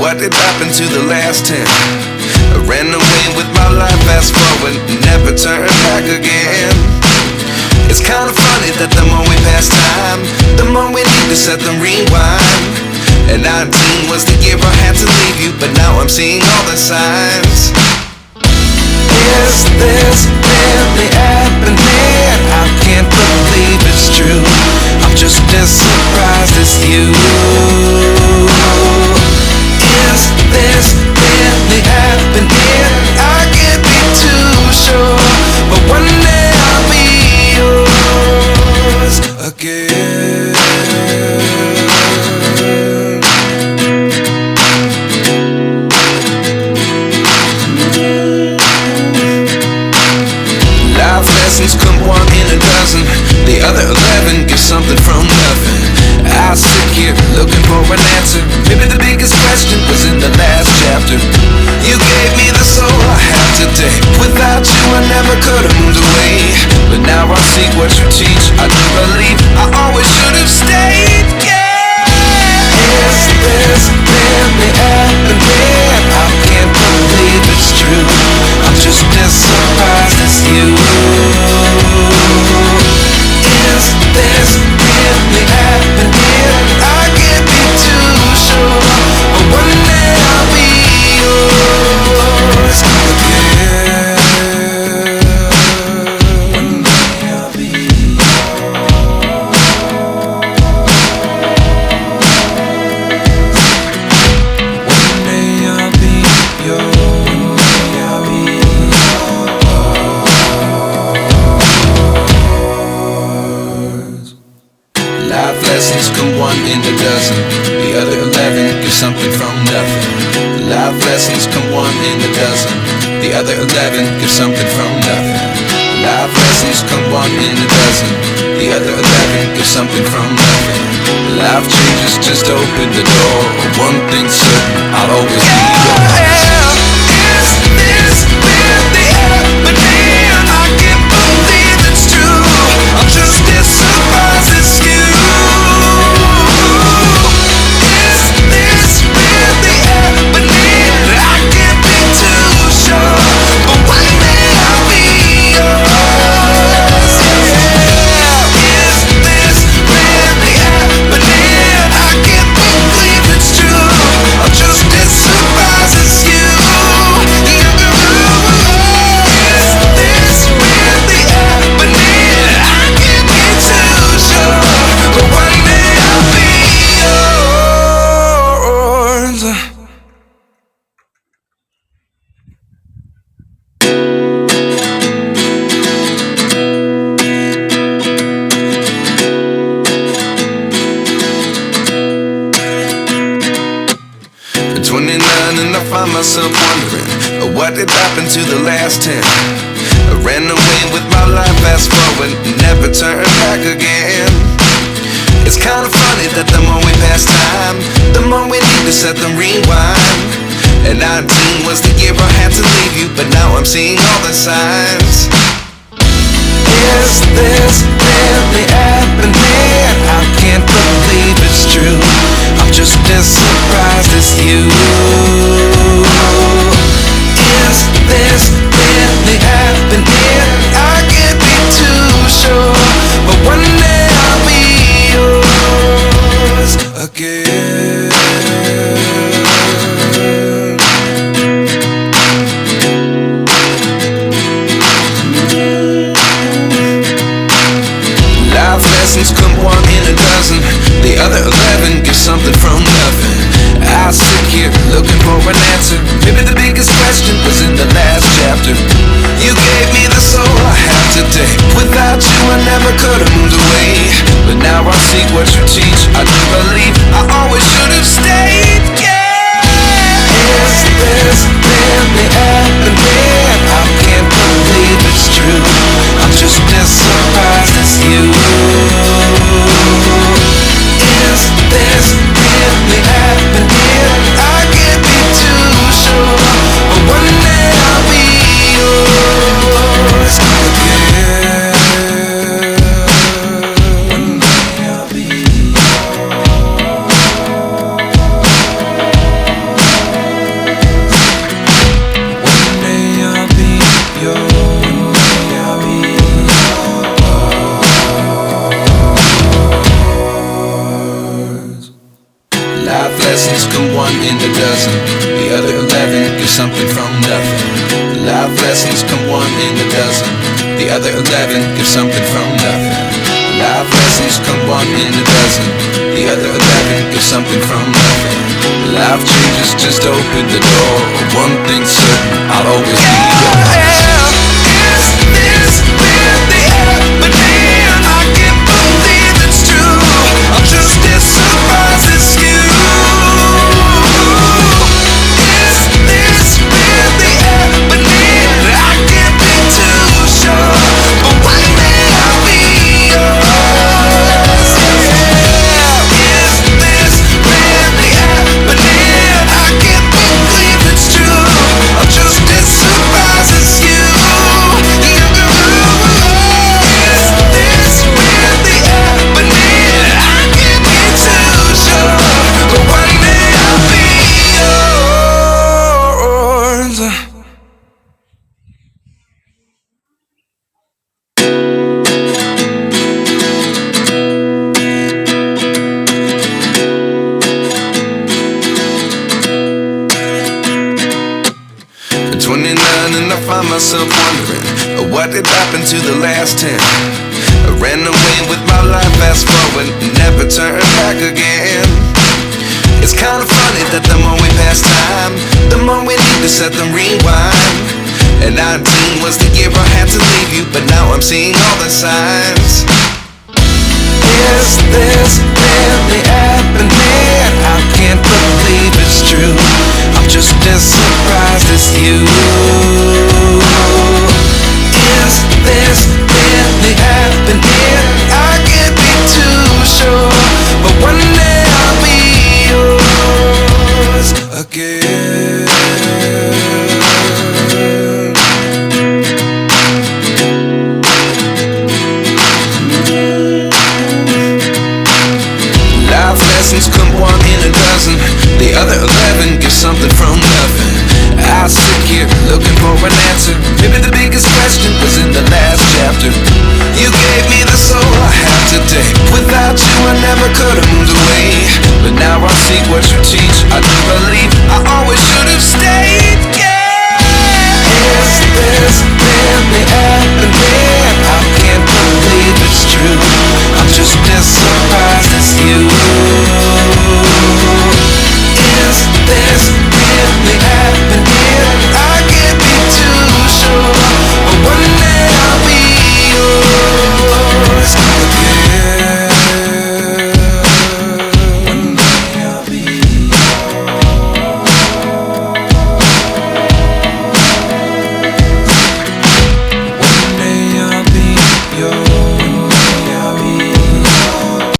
What did happen to the last 10? I ran away with my life, fast forward, never turn back again. It's kinda funny that the more we pass time, the more we need to set them rewind. And 19 was the year I had to leave you, but now I'm seeing all the signs. Is this really happening? I can't believe it's true. I'm just as surprised as you. Is this really happening? I can't be too sure, but one day I'll be yours again. Life lessons come one in a dozen. The other 11 give something from nothing. I sit here looking for an answer. Maybe the biggest question was in the last chapter. You gave me the soul I have today. Without you I never could have moved away. But now I see what you teach. I do believe I always should have stayed. Yeah. Is this really happening? I can't believe it's true. I'm just as surprised as you. Is this really happening? I can't be too sure, but one day I'll be yours again. One day I'll be yours. One day I'll be yours. I'll be yours. Life lessons come one in a dozen. The other 11 give something from nothing. Life lessons come one in a dozen. The other 11 give something from nothing. Life lessons come one in a dozen. The other 11 give something from nothing. Life changes just open the door. One thing's certain, I'll always be yours. Is this really happening? I can't believe it's true. I'm just as surprised as you. And I find myself wondering, what did happen to the last 10? I ran away with my life, fast forward, never turn back again. It's kinda funny that the more we pass time, the more we need to set them rewind. And 19 was the year I had to leave you, but now I'm seeing all the signs. Is this really happening? I can't believe it's true. I'm just as surprised as you. Is this really happening? I can't be too sure, but one day I'll be yours again. Life lessons come one in a dozen. The other 11 give something from nothing. I sit here a dozen. The other 11 get something from nothing. Life lessons come one in a dozen. The other 11 get something from nothing. Life lessons come one in a dozen. The other 11 get something from nothing. Life changes just open the door. One thing's certain, I'll always be yours. Is this really happening? I can't believe it's true. I'm just as surprised as you. Is this really happening? I can't be too sure, but one day I'll be yours. Is this really happening? I can't believe it's true. I'm just as surprised as you. Myself wondering what did happen to the last 10. I ran away with my life, fast forward, never turn back again. It's kinda funny that the more we pass time, the more we need to set them rewind. And 19 was the year I had to leave you, but now I'm seeing all the signs. Is this really happening? I can't believe it's true. I'm just as surprised as you. Is this really happening? I can't be too sure, but one day I'll be yours again. Lessons come one in a dozen. The other 11 get something from nothing. I sit here looking for an answer. Maybe the biggest question was in the last chapter. You gave me the soul I have today. Without you I never could have moved away. But now I see what you teach. I do believe I always should have stayed. Yeah. Is this really happening? I can't believe it's true. I'm just as surprised as you.